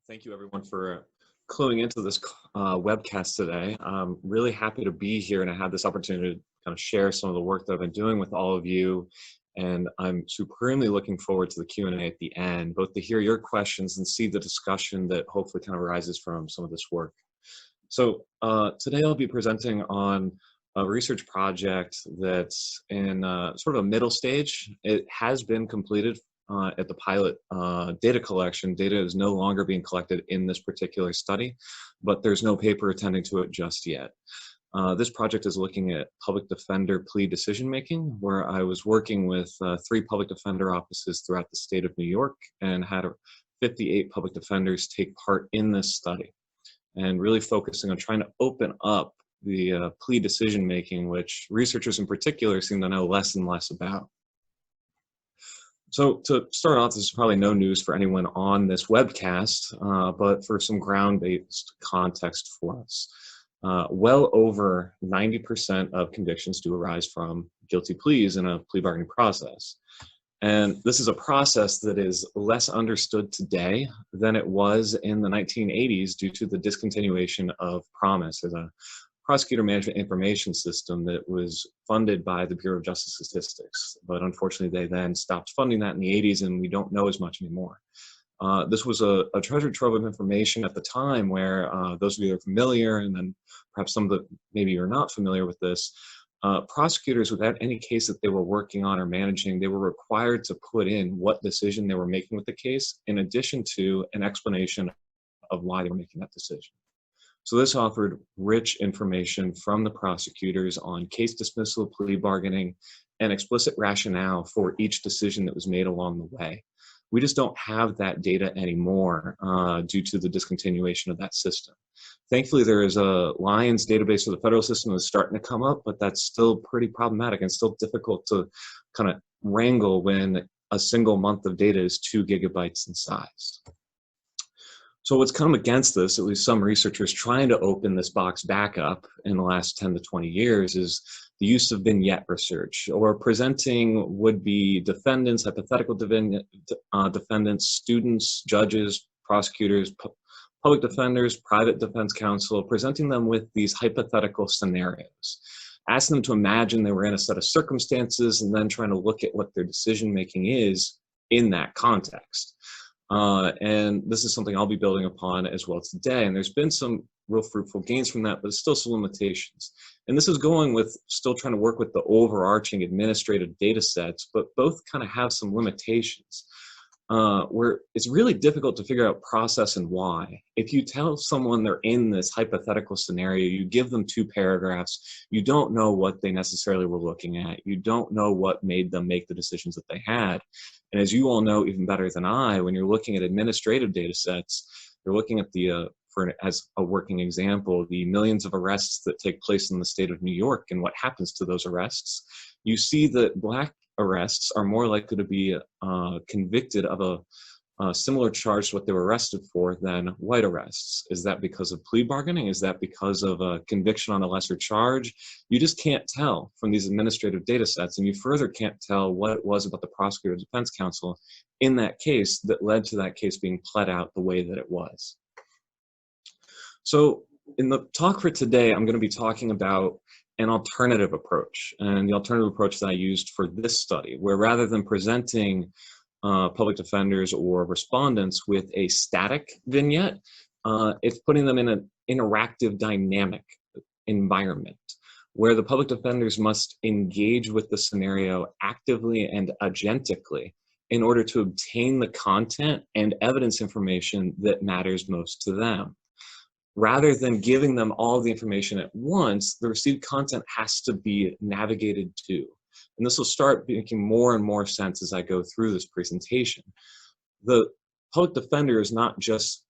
Thank you everyone for cluing into this webcast today. I'm really happy to be here and I have this opportunity to kind of share some of the work that I've been doing with all of you. And I'm supremely looking forward to the Q&A at the end, both to hear your questions and see the discussion that hopefully kind of arises from some of this work. So today I'll be presenting on a research project that's in sort of a middle stage. It has been completed at the pilot data collection. Data is no longer being collected in this particular study, but there's no paper attending to it just yet. This project is looking at public defender plea decision-making, where I was working with 3 public defender offices throughout the state of New York and had 58 public defenders take part in this study, and really focusing on trying to open up the plea decision-making, which researchers in particular seem to know less and less about. So to start off, this is probably no news for anyone on this webcast, but for some ground-based context for us. Well over 90% of convictions do arise from guilty pleas in a plea bargaining process. And this is a process that is less understood today than it was in the 1980s due to the discontinuation of PROMIS as a prosecutor management information system that was funded by the Bureau of Justice Statistics. But unfortunately, they then stopped funding that in the 80s and we don't know as much anymore. This was a treasure trove of information at the time where those of you that are familiar, and then perhaps some of the, maybe you're not familiar with this, prosecutors, without any case that they were working on or managing, they were required to put in what decision they were making with the case, in addition to an explanation of why they were making that decision. So this offered rich information from the prosecutors on case dismissal, plea bargaining, and explicit rationale for each decision that was made along the way. We just don't have that data anymore due to the discontinuation of that system. Thankfully, there is a Lions database for the federal system that's starting to come up, but that's still pretty problematic and still difficult to kind of wrangle when a single month of data is 2 gigabytes in size. So what's come against this, at least some researchers trying to open this box back up in the last 10 to 20 years, is the use of vignette research, or presenting would-be defendants, hypothetical defendants, students, judges, prosecutors, public defenders, private defense counsel, presenting them with these hypothetical scenarios, asking them to imagine they were in a set of circumstances and then trying to look at what their decision-making is in that context. And this is something I'll be building upon as well today. And there's been some real fruitful gains from that, but still some limitations. And this is going with still trying to work with the overarching administrative data sets, but both kind of have some limitations where it's really difficult to figure out process and why. If you tell someone they're in this hypothetical scenario, you give them 2 paragraphs, you don't know what they necessarily were looking at. You don't know what made them make the decisions that they had. And as you all know even better than I, when you're looking at administrative data sets, you're looking at the, as a working example, the millions of arrests that take place in the state of New York and what happens to those arrests. You see that Black arrests are more likely to be convicted of a similar charge to what they were arrested for than white arrests. Is that because of plea bargaining? Is that because of a conviction on a lesser charge? You just can't tell from these administrative data sets, and you further can't tell what it was about the prosecutor or defense counsel in that case that led to that case being pled out the way that it was. So in the talk for today, I'm going to be talking about an alternative approach, and the alternative approach that I used for this study, where rather than presenting public defenders or respondents with a static vignette, it's putting them in an interactive, dynamic environment where the public defenders must engage with the scenario actively and agentically in order to obtain the content and evidence information that matters most to them. Rather than giving them all the information at once, the received content has to be navigated to. And this will start making more and more sense as I go through this presentation. The public defender is not just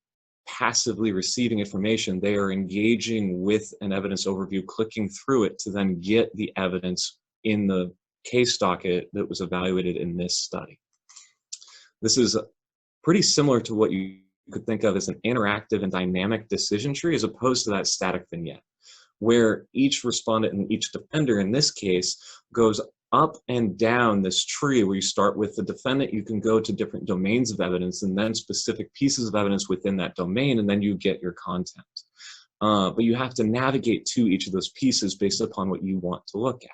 passively receiving information, they are engaging with an evidence overview, clicking through it to then get the evidence in the case docket that was evaluated in this study. This is pretty similar to what you could think of as an interactive and dynamic decision tree as opposed to that static vignette, where each respondent and each defender in this case goes up and down this tree where you start with the defendant, you can go to different domains of evidence and then specific pieces of evidence within that domain, and then you get your content. But you have to navigate to each of those pieces based upon what you want to look at.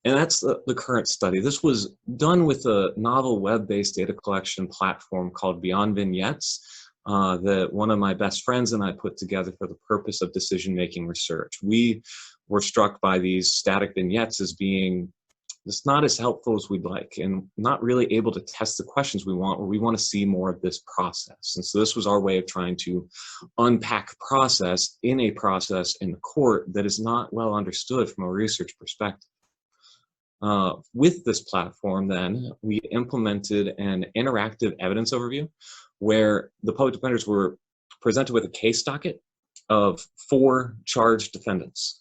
And that's the current study. This was done with a novel web-based data collection platform called Beyond Vignettes that one of my best friends and I put together for the purpose of decision-making research. We were struck by these static vignettes as being just not as helpful as we'd like and not really able to test the questions we want, or we want to see more of this process. And so this was our way of trying to unpack process in a process in the court that is not well understood from a research perspective. With this platform, then, we implemented an interactive evidence overview where the public defenders were presented with a case docket of 4 charged defendants.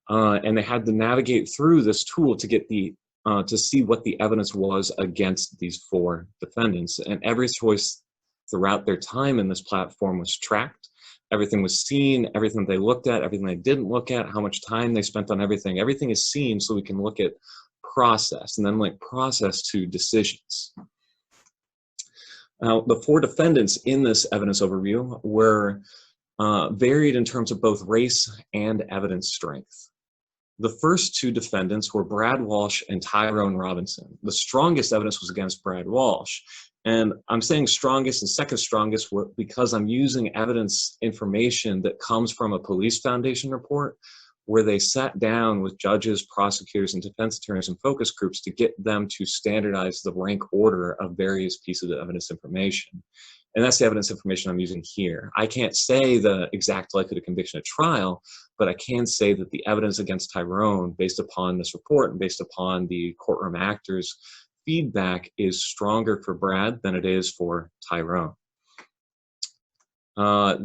And they had to navigate through this tool to get to see what the evidence was against these 4 defendants. And every choice throughout their time in this platform was tracked. Everything was seen, everything they looked at, everything they didn't look at, how much time they spent on everything. Everything is seen so we can look at process and then link process to decisions. Now, the 4 defendants in this evidence overview were varied in terms of both race and evidence strength. The first 2 defendants were Brad Walsh and Tyrone Robinson. The strongest evidence was against Brad Walsh. And I'm saying strongest and second strongest because I'm using evidence information that comes from a police foundation report where they sat down with judges, prosecutors, and defense attorneys and focus groups to get them to standardize the rank order of various pieces of evidence information. And that's the evidence information I'm using here. I can't say the exact likelihood of conviction at trial, but I can say that the evidence against Tyrone, based upon this report and based upon the courtroom actors' feedback, is stronger for Brad than it is for Tyrone.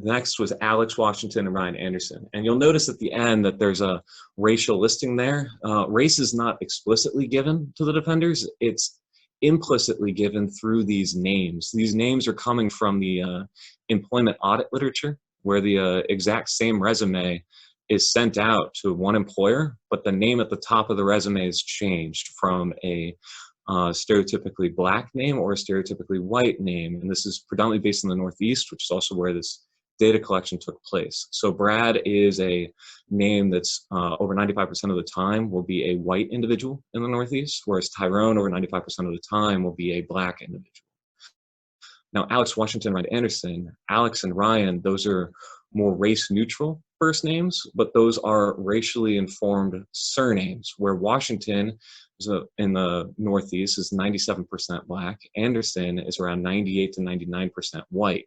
Next was Alex Washington and Ryan Anderson. And you'll notice at the end that there's a racial listing there. Race is not explicitly given to the defenders. It's implicitly given through these names. These names are coming from the employment audit literature, where the exact same resume is sent out to one employer, but the name at the top of the resume is changed from a stereotypically black name or a stereotypically white name. And this is predominantly based in the Northeast, which is also where this data collection took place. So Brad is a name that's over 95% of the time will be a white individual in the Northeast, whereas Tyrone over 95% of the time will be a black individual. Now, Alex Washington, Ryan Anderson, Alex and Ryan, those are more race neutral first names, but those are racially informed surnames, where Washington in the Northeast is 97% black. Anderson is around 98 to 99% white.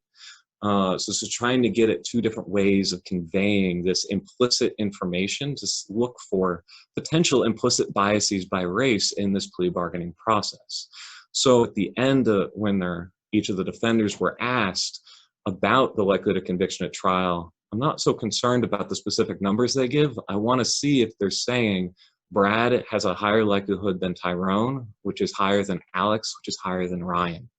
So this is trying to get at 2 different ways of conveying this implicit information to look for potential implicit biases by race in this plea bargaining process. So at the end, when each of the defenders were asked about the likelihood of conviction at trial, I'm not so concerned about the specific numbers they give. I want to see if they're saying Brad has a higher likelihood than Tyrone, which is higher than Alex, which is higher than Ryan.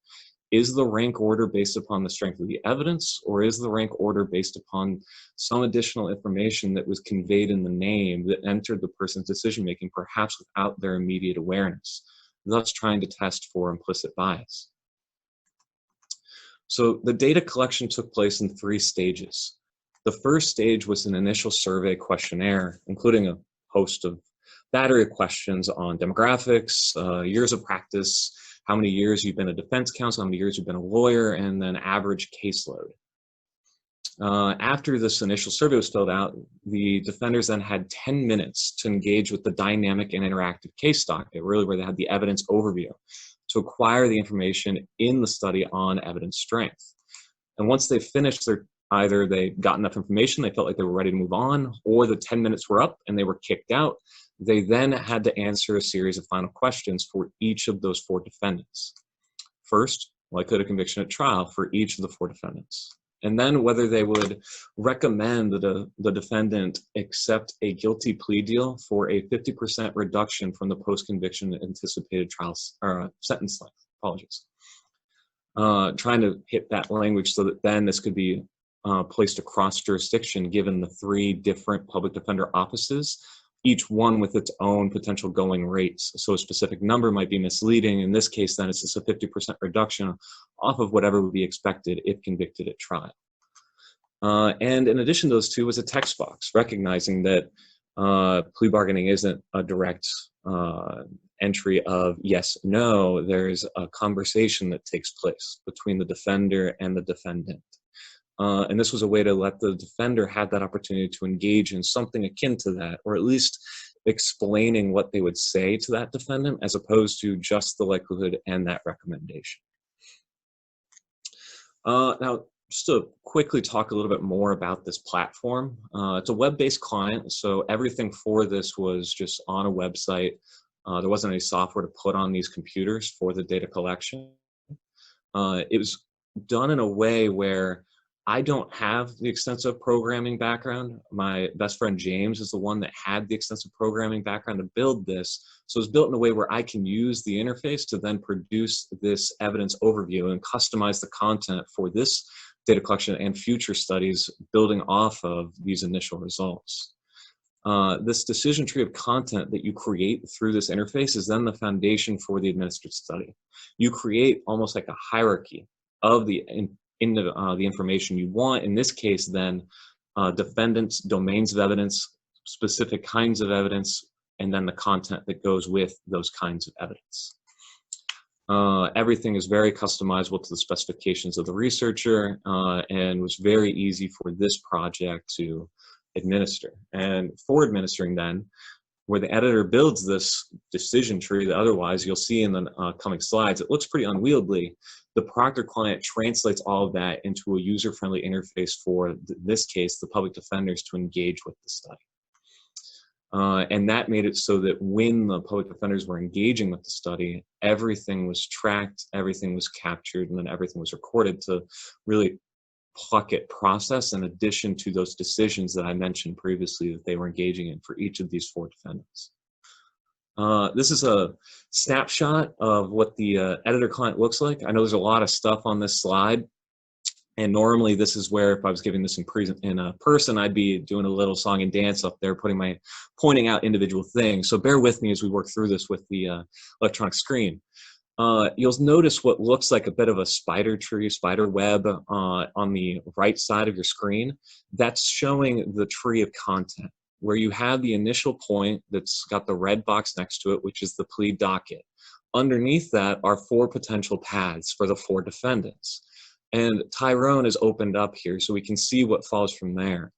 Is the rank order based upon the strength of the evidence, or is the rank order based upon some additional information that was conveyed in the name that entered the person's decision-making, perhaps without their immediate awareness, thus trying to test for implicit bias? So the data collection took place in 3 stages. The first stage was an initial survey questionnaire, including a host of battery of questions on demographics, years of practice, how many years you've been a defense counsel, how many years you've been a lawyer, and then average caseload. After this initial survey was filled out, the defenders then had 10 minutes to engage with the dynamic and interactive case docket, really where they had the evidence overview, to acquire the information in the study on evidence strength. And once they finished either they got enough information, they felt like they were ready to move on, or the 10 minutes were up and they were kicked out, they then had to answer a series of final questions for each of those 4 defendants. First, likelihood of conviction at trial for each of the 4 defendants. And then whether they would recommend that the defendant accept a guilty plea deal for a 50% reduction from the post-conviction anticipated trial sentence length. Apologies. Trying to hit that language so that then this could be placed across jurisdiction, given the 3 different public defender offices, each one with its own potential going rates. So a specific number might be misleading. In this case, then it's just a 50% reduction off of whatever would be expected if convicted at trial. And in addition to those two was a text box, recognizing that plea bargaining isn't a direct entry of yes, no. There's a conversation that takes place between the defender and the defendant. And this was a way to let the defender have that opportunity to engage in something akin to that, or at least explaining what they would say to that defendant, as opposed to just the likelihood and that recommendation. Now, just to quickly talk a little bit more about this platform. It's a web-based client, so everything for this was just on a website. There wasn't any software to put on these computers for the data collection. It was done in a way where I don't have the extensive programming background. My best friend James is the one that had the extensive programming background to build this. So it's built in a way where I can use the interface to then produce this evidence overview and customize the content for this data collection and future studies building off of these initial results. This decision tree of content that you create through this interface is then the foundation for the administered study. You create almost like a hierarchy of the information you want. In this case, then, defendants, domains of evidence, specific kinds of evidence, and then the content that goes with those kinds of evidence. Everything is very customizable to the specifications of the researcher and was very easy for this project to administer. And for administering then, where the editor builds this decision tree that otherwise you'll see in the coming slides, it looks pretty unwieldy. The proctor client translates all of that into a user-friendly interface for, in this case, the public defenders to engage with the study. And that made it so that when the public defenders were engaging with the study, everything was tracked, everything was captured, and then everything was recorded to really Pluckett process in addition to those decisions that I mentioned previously that they were engaging in for each of these 4 defendants. This is a snapshot of what the editor client looks like. I know there's a lot of stuff on this slide, and normally this is where if I was giving this in person, I'd be doing a little song and dance up there, pointing out individual things. So bear with me as we work through this with the electronic screen. You'll notice what looks like a bit of a spider web on the right side of your screen. That's showing the tree of content, where you have the initial point that's got the red box next to it, which is the plea docket. Underneath that are 4 potential paths for the 4 defendants. And Tyrone is opened up here, so we can see what follows from there.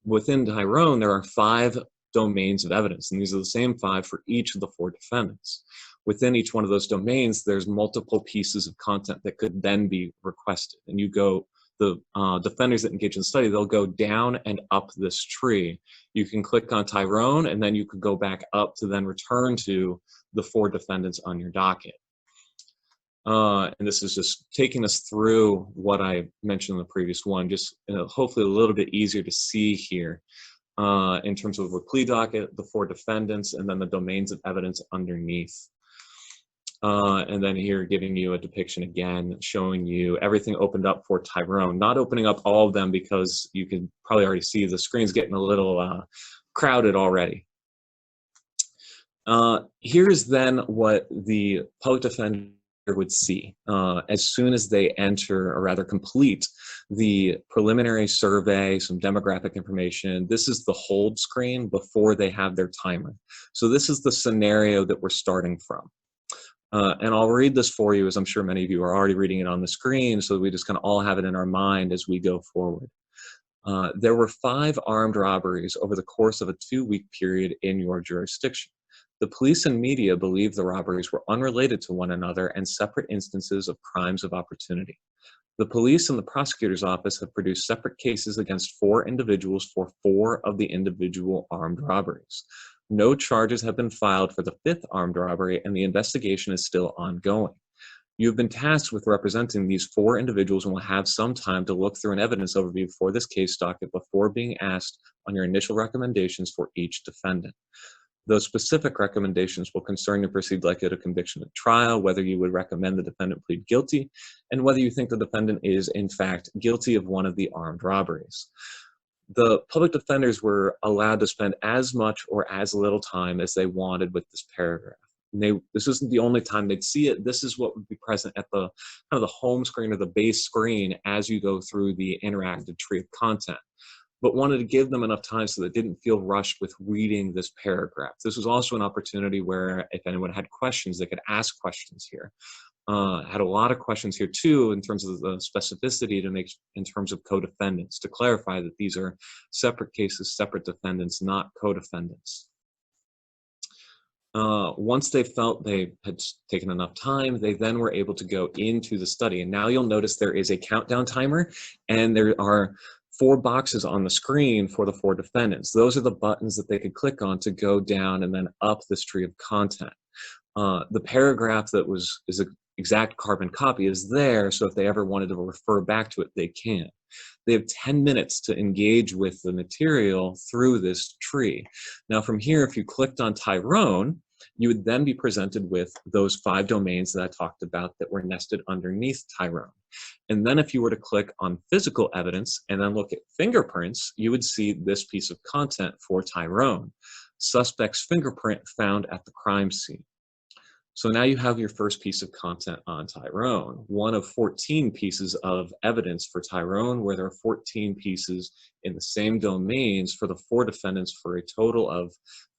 Within Tyrone, there are 5 domains of evidence, and these are the same 5 for each of the 4 defendants. Within each one of those domains, there's multiple pieces of content that could then be requested. And the defenders that engage in the study, they'll go down and up this tree. You can click on Tyrone, and then you could go back up to then return to the 4 defendants on your docket. And this is just taking us through what I mentioned in the previous one, just hopefully a little bit easier to see here in terms of the plea docket, the 4 defendants, and then the domains of evidence underneath. And then here giving you a depiction again, showing you everything opened up for Tyrone, not opening up all of them because you can probably already see the screen's getting a little crowded already. Here's then what the public defender would see as soon as they enter, or rather complete, the preliminary survey, some demographic information. This is the hold screen before they have their timer. So this is the scenario that we're starting from. And I'll read this for you, as I'm sure many of you are already reading it on the screen, so we just kind of all have it in our mind as we go forward. There were 5 armed robberies over the course of a 2-week period in your jurisdiction. The police and media believe the robberies were unrelated to one another and separate instances of crimes of opportunity. The police and the prosecutor's office have produced separate cases against 4 individuals for 4 of the individual armed robberies. No charges have been filed for the 5th armed robbery, and the investigation is still ongoing. You have been tasked with representing these 4 individuals and will have some time to look through an evidence overview for this case docket before being asked on your initial recommendations for each defendant. Those specific recommendations will concern your perceived likelihood of conviction at trial, whether you would recommend the defendant plead guilty, and whether you think the defendant is, in fact, guilty of one of the armed robberies. the public defenders were allowed to spend as much or as little time as they wanted with this paragraph. And this isn't the only time they'd see it. This is what would be present at the kind of the home screen or the base screen as you go through the interactive tree of content, but wanted to give them enough time so they didn't feel rushed with reading this paragraph. This was also an opportunity where if anyone had questions, they could ask questions here. Had a lot of questions here too in terms of the specificity to make in terms of co-defendants, to clarify that these are separate cases, separate defendants, not co-defendants. Once they felt they had taken enough time, they then were able to go into the study. And now you'll notice there is a countdown timer, and there are 4 boxes on the screen for the 4 defendants. Those are the buttons that they could click on to go down and then up this tree of content. The paragraph that is an exact carbon copy is there, so if they ever wanted to refer back to it, they can. They have 10 minutes to engage with the material through this tree. Now from here, if you clicked on Tyrone, you would then be presented with those 5 domains that I talked about that were nested underneath Tyrone. And then if you were to click on physical evidence and then look at fingerprints, you would see this piece of content for Tyrone. Suspect's fingerprint found at the crime scene. So now you have your first piece of content on Tyrone, one of 14 pieces of evidence for Tyrone, where there are 14 pieces in the same domains for the 4 defendants for a total of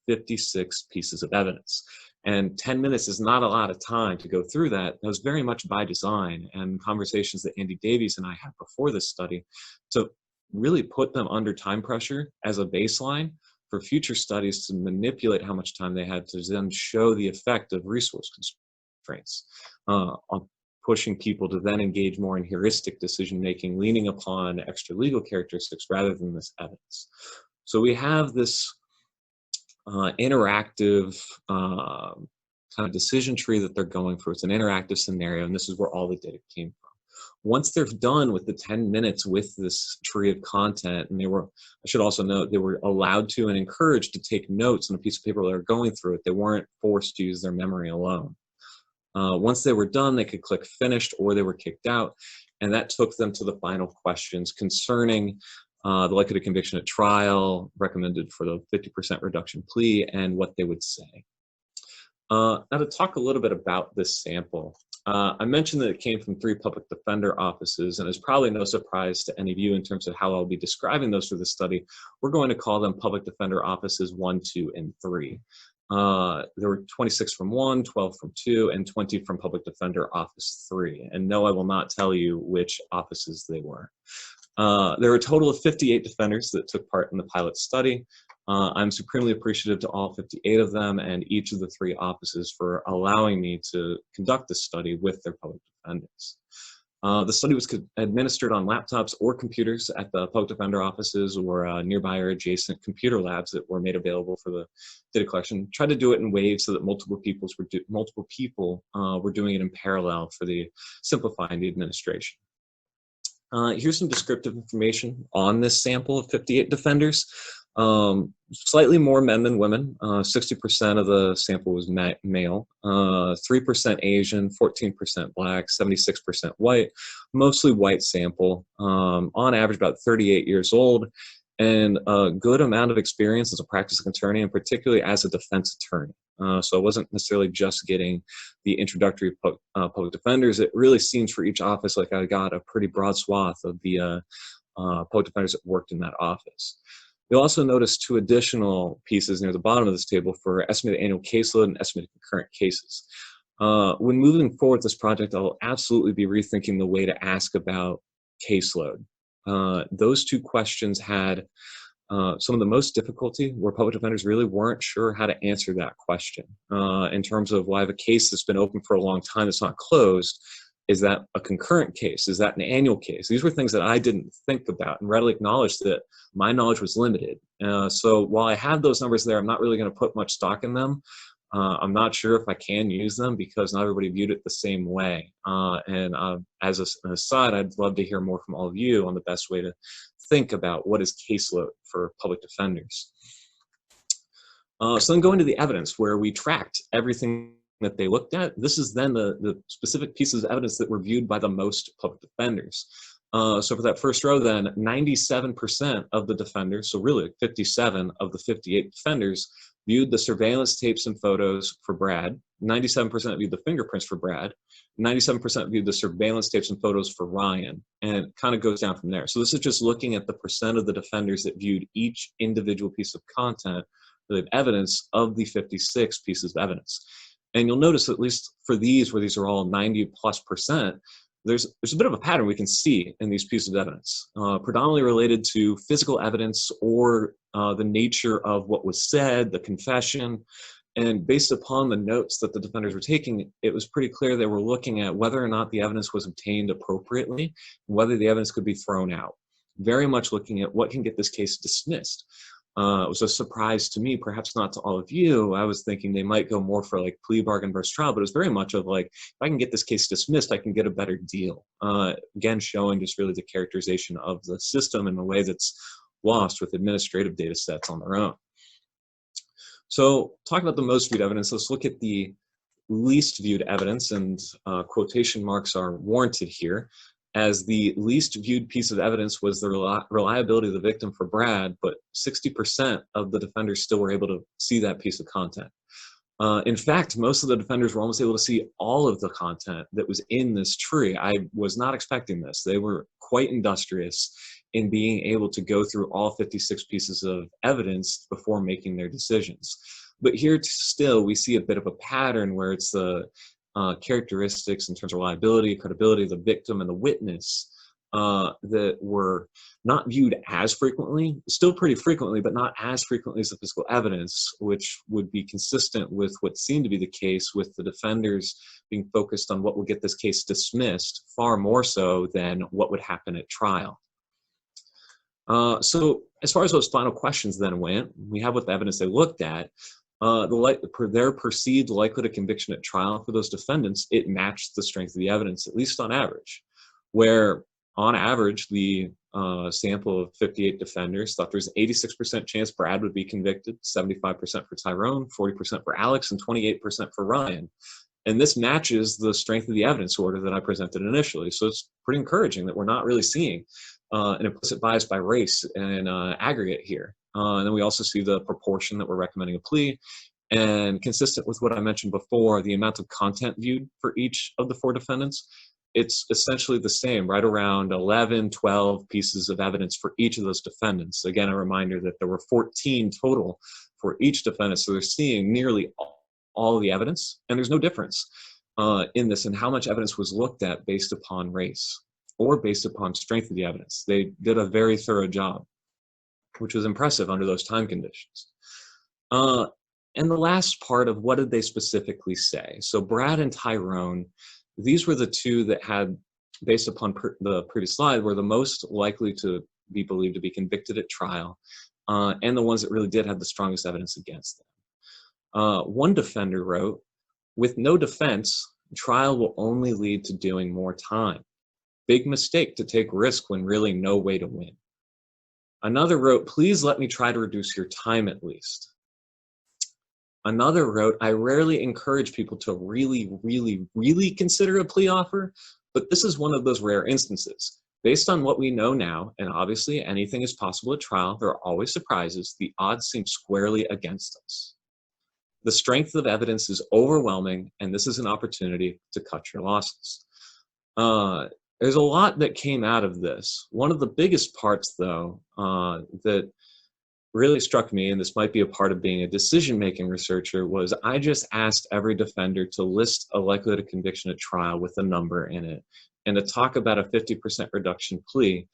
56 pieces of evidence. And 10 minutes is not a lot of time to go through that. That was very much by design, and conversations that Andy Davies and I had before this study to really put them under time pressure as a baseline for future studies to manipulate how much time they had to then show the effect of resource constraints on pushing people to then engage more in heuristic decision-making, leaning upon extra legal characteristics rather than this evidence. So we have this interactive kind of decision tree that they're going through. It's an interactive scenario, and this is where all the data came from. Once they're done with the 10 minutes with this tree of content, and I should also note, they were allowed to and encouraged to take notes on a piece of paper while they were going through it. They weren't forced to use their memory alone. Once they were done, they could click finished or they were kicked out, and that took them to the final questions concerning the likelihood of conviction at trial, recommended for the 50% reduction plea, and what they would say. Now to talk a little bit about this sample. I mentioned that it came from 3 public defender offices, and it's probably no surprise to any of you in terms of how I'll be describing those for the study. We're going to call them public defender offices 1, 2, and 3. There were 26 from 1, 12 from 2, and 20 from public defender office 3. And no, I will not tell you which offices they were. There were a total of 58 defenders that took part in the pilot study. I'm supremely appreciative to all 58 of them and each of the 3 offices for allowing me to conduct this study with their public defendants. The study was administered on laptops or computers at the public defender offices or nearby or adjacent computer labs that were made available for the data collection. Tried to do it in waves so that multiple people were doing it in parallel for simplifying the administration. Here's some descriptive information on this sample of 58 defenders. Slightly more men than women. 60% of the sample was male, 3% Asian, 14% black, 76% white, mostly white sample, on average about 38 years old, and a good amount of experience as a practicing attorney, and particularly as a defense attorney. So I wasn't necessarily just getting the introductory public defenders. It really seems for each office like I got a pretty broad swath of the public defenders that worked in that office. You'll also notice 2 additional pieces near the bottom of this table for estimated annual caseload and estimated concurrent cases. When moving forward with this project, I'll absolutely be rethinking the way to ask about caseload. Those 2 questions had some of the most difficulty where public defenders really weren't sure how to answer that question. In terms of, well, I have a case that's been open for a long time that's not closed. Is that a concurrent case? Is that an annual case? These were things that I didn't think about and readily acknowledged that my knowledge was limited. So while I have those numbers there, I'm not really going to put much stock in them. I'm not sure if I can use them because not everybody viewed it the same way. As an aside, I'd love to hear more from all of you on the best way to think about what is caseload for public defenders. So then going to the evidence where we tracked everything that they looked at. This is then the specific pieces of evidence that were viewed by the most public defenders. So for that first row then, 97% of the defenders, so really 57 of the 58 defenders, viewed the surveillance tapes and photos for Brad. 97% viewed the fingerprints for Brad. 97% viewed the surveillance tapes and photos for Ryan, and it kind of goes down from there. So this is just looking at the percent of the defenders that viewed each individual piece of content, the evidence of the 56 pieces of evidence. And you'll notice, at least for these, where these are all 90+%, there's a bit of a pattern we can see in these pieces of evidence, predominantly related to physical evidence or the nature of what was said, the confession. And based upon the notes that the defenders were taking, it was pretty clear they were looking at whether or not the evidence was obtained appropriately, whether the evidence could be thrown out. Very much looking at what can get this case dismissed. It was a surprise to me, perhaps not to all of you. I was thinking they might go more for like plea bargain versus trial, but it was very much of like, if I can get this case dismissed, I can get a better deal. Again, showing just really the characterization of the system in a way that's lost with administrative data sets on their own. So talking about the most viewed evidence, let's look at the least viewed evidence, and quotation marks are warranted here, as the least viewed piece of evidence was the reliability of the victim for Brad, but 60% of the defenders still were able to see that piece of content. In fact, most of the defenders were almost able to see all of the content that was in this tree. I was not expecting this. They were quite industrious in being able to go through all 56 pieces of evidence before making their decisions. But here still, we see a bit of a pattern where it's the characteristics in terms of reliability, credibility of the victim and the witness that were not viewed as frequently, still pretty frequently, but not as frequently as the physical evidence, which would be consistent with what seemed to be the case with the defenders being focused on what would get this case dismissed far more so than what would happen at trial. So as far as those final questions then went, we have what the evidence they looked at. Their perceived likelihood of conviction at trial for those defendants, it matched the strength of the evidence, at least on average, where on average, the sample of 58 defenders thought there's an 86% chance Brad would be convicted, 75% for Tyrone, 40% for Alex, and 28% for Ryan. And this matches the strength of the evidence order that I presented initially. So it's pretty encouraging that we're not really seeing an implicit bias by race and aggregate here. And then we also see the proportion that we're recommending a plea, and consistent with what I mentioned before, the amount of content viewed for each of the 4 defendants, it's essentially the same, right around 11, 12 pieces of evidence for each of those defendants. Again, a reminder that there were 14 total for each defendant, so they're seeing nearly all of the evidence, and there's no difference in this and how much evidence was looked at based upon race or based upon strength of the evidence. They did a very thorough job, which was impressive under those time conditions. And the last part of what did they specifically say? So Brad and Tyrone, these were the 2 that had, based upon the previous slide, were the most likely to be believed to be convicted at trial, and the ones that really did have the strongest evidence against them. One defender wrote, "With no defense, trial will only lead to doing more time. Big mistake to take risk when really no way to win." Another wrote, "Please let me try to reduce your time at least." Another wrote, "I rarely encourage people to really consider a plea offer, but this is one of those rare instances. Based on what we know now, and obviously anything is possible at trial, there are always surprises, the odds seem squarely against us. The strength of evidence is overwhelming, and this is an opportunity to cut your losses." There's a lot that came out of this. One of the biggest parts, though, that really struck me, and this might be a part of being a decision-making researcher, was I just asked every defender to list a likelihood of conviction at trial with a number in it, and to talk about a 50% reduction plea.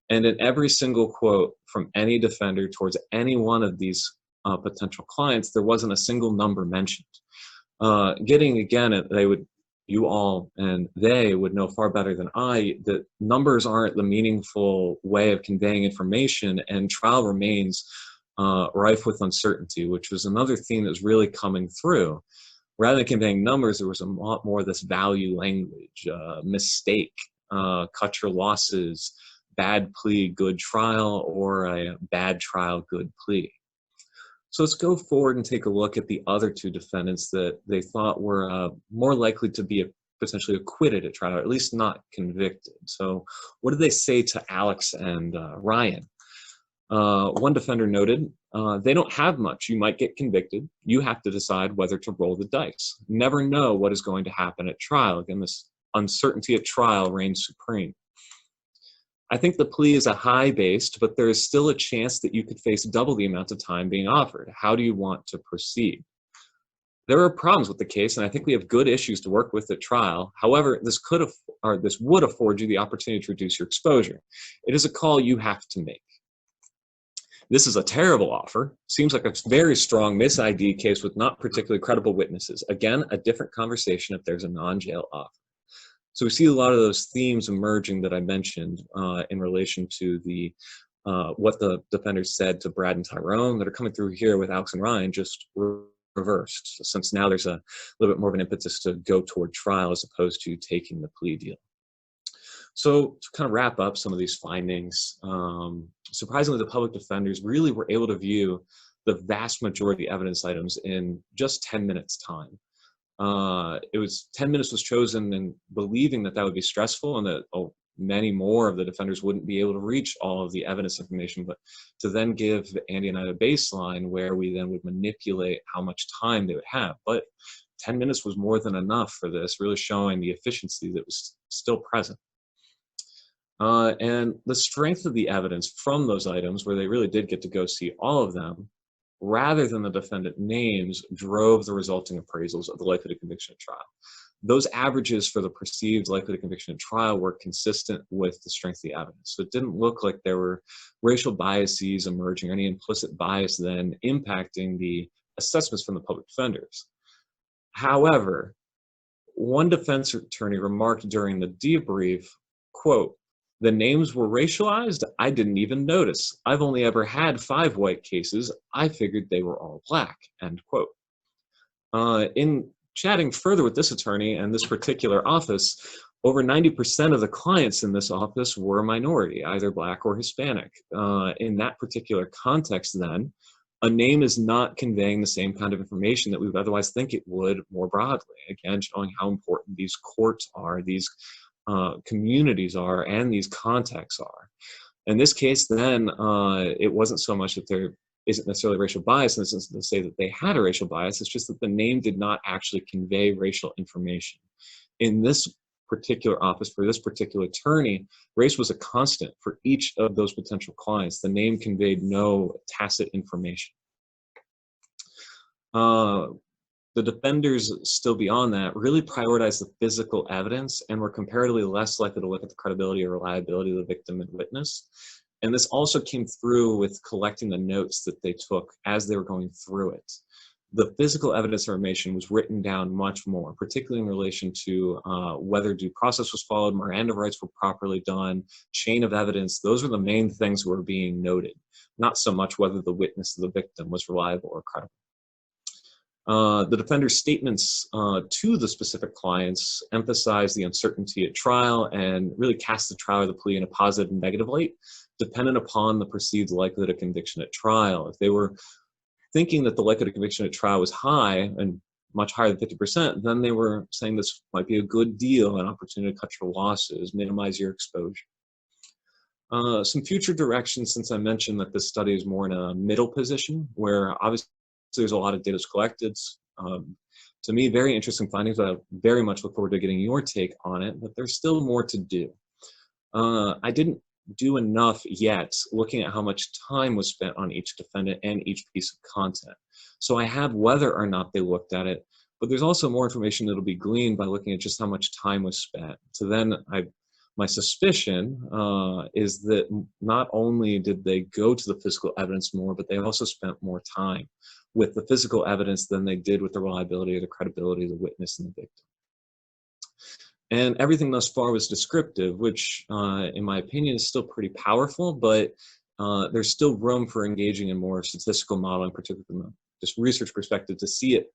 And in every single quote from any defender towards any one of these potential clients, there wasn't a single number mentioned. Getting, again, you all and they would know far better than I that numbers aren't the meaningful way of conveying information, and trial remains rife with uncertainty, which was another theme that was really coming through. Rather than conveying numbers, there was a lot more of this value language, mistake, cut your losses, bad plea, good trial, or a bad trial, good plea. So let's go forward and take a look at the other 2 defendants that they thought were more likely to be potentially acquitted at trial, or at least not convicted. So what did they say to Alex and Ryan? One defender noted, they don't have much. You might get convicted. You have to decide whether to roll the dice. Never know what is going to happen at trial. Again, this uncertainty at trial reigns supreme. I think the plea is a high-based, but there is still a chance that you could face double the amount of time being offered. How do you want to proceed? There are problems with the case, and I think we have good issues to work with at trial. However, this would afford you the opportunity to reduce your exposure. It is a call you have to make. This is a terrible offer. Seems like a very strong mis-ID case with not particularly credible witnesses. Again, a different conversation if there's a non-jail offer. So we see a lot of those themes emerging that I mentioned in relation to the what the defenders said to Brad and Tyrone that are coming through here with Alex and Ryan, just reversed, since now there's a little bit more of an impetus to go toward trial as opposed to taking the plea deal. So to kind of wrap up some of these findings, surprisingly, the public defenders really were able to view the vast majority of evidence items in just 10 minutes time. It was 10 minutes was chosen in believing that that would be stressful and that many more of the defenders wouldn't be able to reach all of the evidence information, but to then give Andy and I a baseline where we then would manipulate how much time they would have. But 10 minutes was more than enough for this, really showing the efficiency that was still present. And the strength of the evidence from those items, where they really did get to go see all of them, rather than the defendant names, drove the resulting appraisals of the likelihood of conviction at trial. Those averages for the perceived likelihood of conviction at trial were consistent with the strength of the evidence. So it didn't look like there were racial biases emerging or any implicit bias then impacting the assessments from the public defenders. However, one defense attorney remarked during the debrief, quote, "The names were racialized? I didn't even notice. I've only ever had 5 white cases. I figured they were all black," end quote. In chatting further with this attorney and this particular office, over 90% of the clients in this office were a minority, either black or Hispanic. In that particular context then, a name is not conveying the same kind of information that we would otherwise think it would more broadly. Again, showing how important these courts are, these communities are, and these contexts are. In this case, then, it wasn't so much that there isn't necessarily racial bias in the sense to say that they had a racial bias. It's just that the name did not actually convey racial information. In this particular office, for this particular attorney, race was a constant for each of those potential clients. The name conveyed no tacit information. The defenders, still beyond that, really prioritized the physical evidence and were comparatively less likely to look at the credibility or reliability of the victim and witness. And this also came through with collecting the notes that they took as they were going through it. The physical evidence information was written down much more, particularly in relation to whether due process was followed, Miranda rights were properly done, chain of evidence. Those were the main things that were being noted, not so much whether the witness of the victim was reliable or credible. The defender's statements to the specific clients emphasized the uncertainty at trial and really cast the trial or the plea in a positive and negative light, dependent upon the perceived likelihood of conviction at trial. If they were thinking that the likelihood of conviction at trial was high and much higher than 50%, then they were saying this might be a good deal, an opportunity to cut your losses, minimize your exposure. Some future directions, since I mentioned that this study is more in a middle position, where obviously there's a lot of data collected. To me, very interesting findings, but I very much look forward to getting your take on it, but there's still more to do. I didn't do enough yet looking at how much time was spent on each defendant and each piece of content. So I have whether or not they looked at it, but there's also more information that'll be gleaned by looking at just how much time was spent. So then my suspicion is that not only did they go to the physical evidence more, but they also spent more time with the physical evidence than they did with the reliability or the credibility of the witness and the victim. And everything thus far was descriptive, which in my opinion is still pretty powerful, but there's still room for engaging in more statistical modeling, particularly from just research perspective, to see it,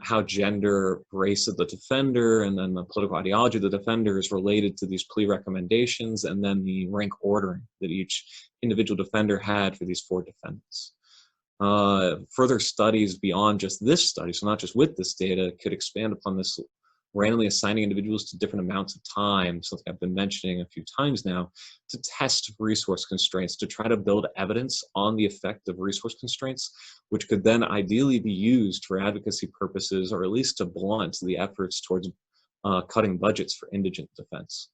how gender, race of the defender, and then the political ideology of the defender is related to these plea recommendations, and then the rank ordering that each individual defender had for these 4 defendants. Further studies beyond just this study, so not just with this data, could expand upon this randomly assigning individuals to different amounts of time, something I've been mentioning a few times now, to test resource constraints, to try to build evidence on the effect of resource constraints, which could then ideally be used for advocacy purposes, or at least to blunt the efforts towards cutting budgets for indigent defense.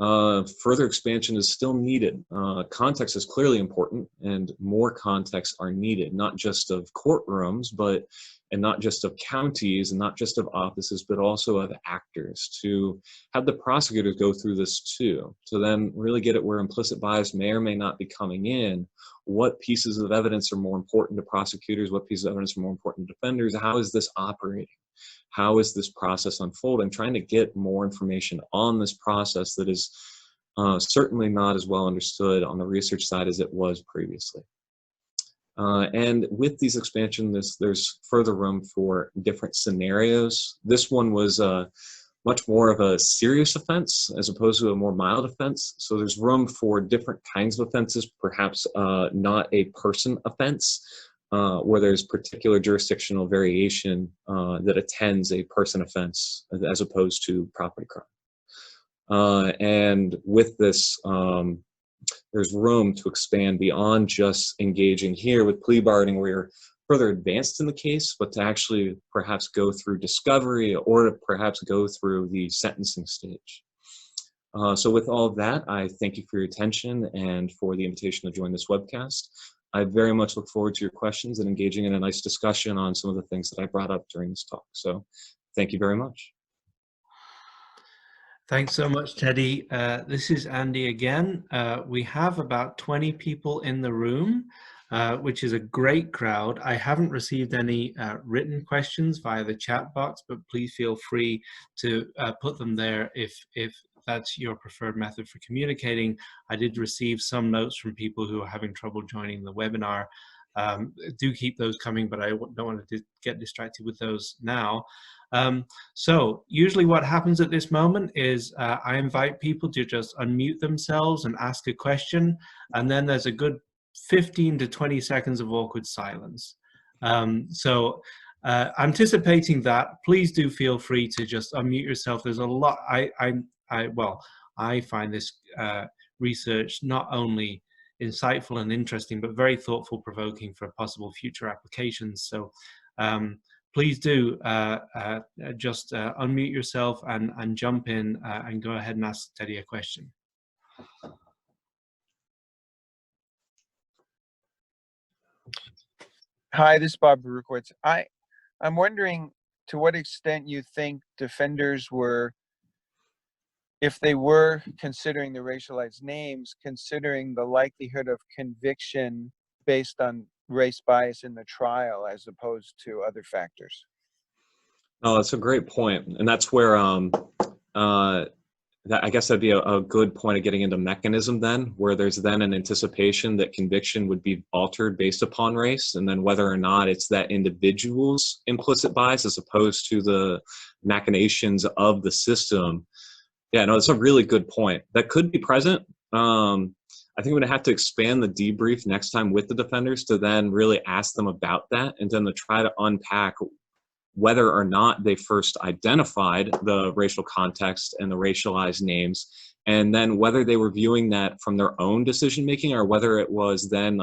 Further expansion is still needed. Context is clearly important, and more contexts are needed, not just of courtrooms, and not just of counties, and not just of offices, but also of actors, to have the prosecutors go through this too, to then really get at where implicit bias may or may not be coming in, what pieces of evidence are more important to prosecutors, what pieces of evidence are more important to defenders, how is this operating? How is this process unfolding? Trying to get more information on this process that is certainly not as well understood on the research side as it was previously. And with these expansions, there's further room for different scenarios. This one was much more of a serious offense as opposed to a more mild offense. So there's room for different kinds of offenses, perhaps not a person offense, where there's particular jurisdictional variation that attends a person offense as opposed to property crime. And with this, there's room to expand beyond just engaging here with plea bargaining, where you're further advanced in the case, but to actually perhaps go through discovery or to perhaps go through the sentencing stage. So with all of that, I thank you for your attention and for the invitation to join this webcast. I very much look forward to your questions and engaging in a nice discussion on some of the things that I brought up during this talk. So thank you very much. Thanks so much, Teddy. This is Andy again. We have about 20 people in the room, which is a great crowd. I haven't received any written questions via the chat box, but please feel free to put them there if that's your preferred method for communicating. I did receive some notes from people who are having trouble joining the webinar. Do keep those coming, but I don't want to get distracted with those now. So usually what happens at this moment is I invite people to just unmute themselves and ask a question, and then there's a good 15 to 20 seconds of awkward silence. Anticipating that, please do feel free to just unmute yourself. There's a lot. I find this research not only insightful and interesting, but very thoughtful provoking for possible future applications. So please do just unmute yourself and jump in and go ahead and ask Teddy a question. Hi, this is Bob Berukowitz. I'm wondering to what extent you think defenders were, if they were considering the racialized names, considering the likelihood of conviction based on race bias in the trial as opposed to other factors. Oh, that's a great point. And that's where I guess that'd be a good point of getting into mechanism then, where there's then an anticipation that conviction would be altered based upon race, and then whether or not it's that individual's implicit bias as opposed to the machinations of the system. Yeah, no, that's a really good point. That could be present. I think we're going to have to expand the debrief next time with the defenders to then really ask them about that, and then to try to unpack whether or not they first identified the racial context and the racialized names, and then whether they were viewing that from their own decision making, or whether it was then,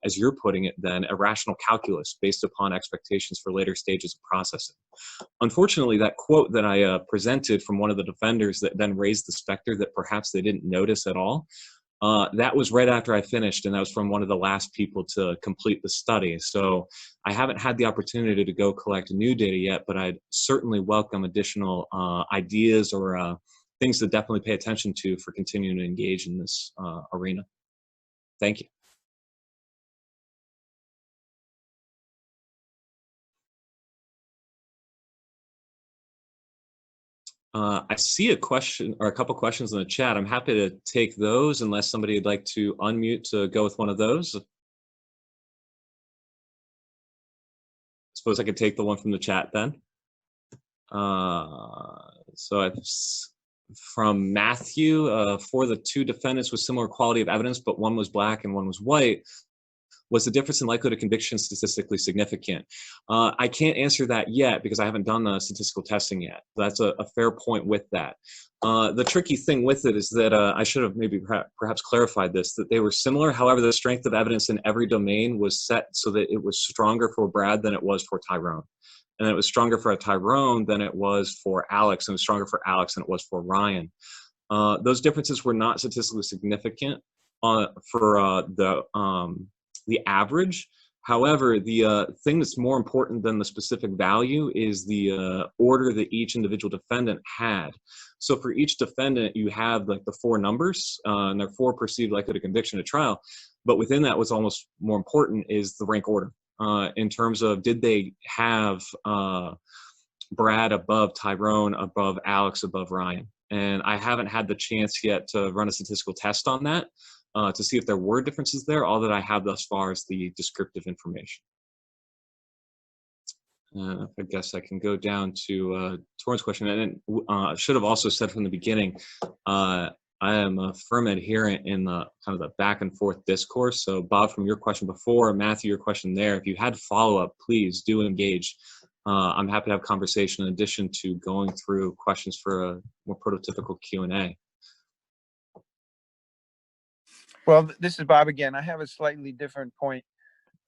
as you're putting it then, a rational calculus based upon expectations for later stages of processing. Unfortunately, that quote that I presented from one of the defenders that then raised the specter that perhaps they didn't notice at all, that was right after I finished, and that was from one of the last people to complete the study. So I haven't had the opportunity to go collect new data yet, but I'd certainly welcome additional ideas or things to definitely pay attention to for continuing to engage in this arena. Thank you. I see a question or a couple questions in the chat. I'm happy to take those unless somebody would like to unmute to go with one of those. Suppose I could take the one from the chat then. So it's from Matthew, for the two defendants with similar quality of evidence, but one was black and one was white, Was the difference in likelihood of conviction statistically significant? I can't answer that yet because I haven't done the statistical testing yet. That's a fair point with that. The tricky thing with it is that I should have maybe perhaps clarified this, that they were similar. However, the strength of evidence in every domain was set so that it was stronger for Brad than it was for Tyrone. And it was stronger for Tyrone than it was for Alex, and it was stronger for Alex than it was for Ryan. Those differences were not statistically significant for the average. However, the thing that's more important than the specific value is the order that each individual defendant had. So for each defendant, you have like the 4 numbers, and they're 4 perceived likelihood of conviction at trial. But within that, what's almost more important is the rank order in terms of, did they have Brad above Tyrone, above Alex, above Ryan? And I haven't had the chance yet to run a statistical test on that to see if there were differences there. All that I have thus far is the descriptive information. I guess I can go down to Torrance question. And I should have also said from the beginning, I am a firm adherent in the kind of the back and forth discourse. So Bob, from your question before, Matthew, your question there, if you had follow-up, please do engage. I'm happy to have conversation in addition to going through questions for a more prototypical Q&A. Well, this is Bob again. I have a slightly different point.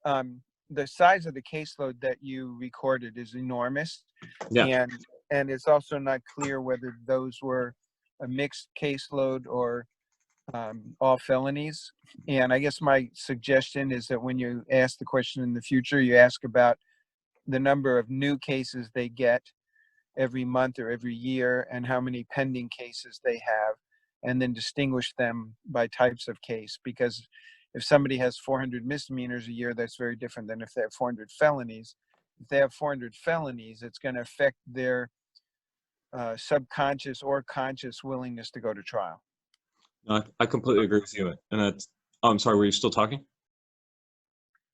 The size of the caseload that you recorded is enormous. Yeah. And it's also not clear whether those were a mixed caseload or all felonies. And I guess my suggestion is that when you ask the question in the future, you ask about the number of new cases they get every month or every year and how many pending cases they have, and then distinguish them by types of case. Because if somebody has 400 misdemeanors a year, that's very different than if they have 400 felonies. If they have 400 felonies, it's going to affect their subconscious or conscious willingness to go to trial. I completely agree with you. And that's, oh, I'm sorry, were you still talking?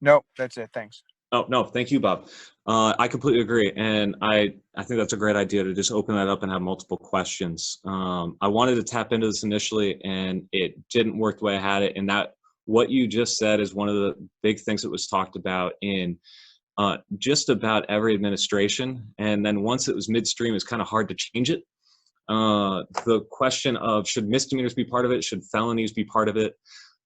No, that's it. Thanks. Oh, no, thank you, Bob. I completely agree. And I think that's a great idea to just open that up and have multiple questions. I wanted to tap into this initially, and it didn't work the way I had it. And that, what you just said is one of the big things that was talked about in just about every administration. And then once it was midstream, it's kind of hard to change it. The question of, should misdemeanors be part of it? Should felonies be part of it?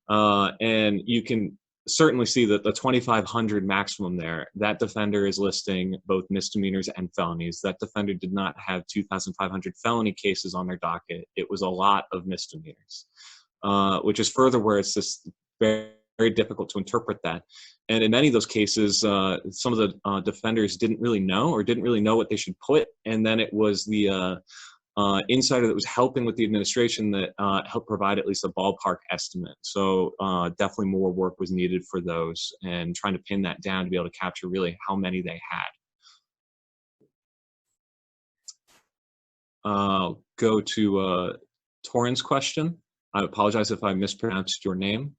And you can certainly see that the 2,500 maximum there, that defender is listing both misdemeanors and felonies. That defender did not have 2,500 felony cases on their docket. It was a lot of misdemeanors, which is further where it's just very, very difficult to interpret that. And in many of those cases, some of the defenders didn't really know what they should put. And then it was the insider that was helping with the administration that helped provide at least a ballpark estimate. So definitely more work was needed for those and trying to pin that down to be able to capture really how many they had. Go to Torrance question. I apologize if I mispronounced your name.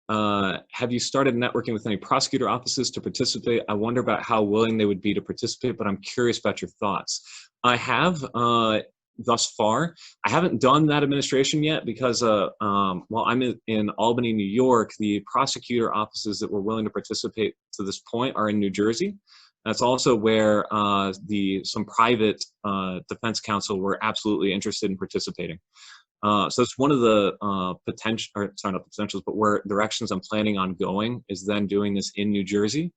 Have you started networking with any prosecutor offices to participate? I wonder about how willing they would be to participate, but I'm curious about your thoughts. I have thus far. I haven't done that administration yet because while I'm in Albany, New York, the prosecutor offices that were willing to participate to this point are in New Jersey. That's also where some private defense counsel were absolutely interested in participating. So it's one of the potential, or sorry, not potentials, but where directions I'm planning on going is then doing this in New Jersey.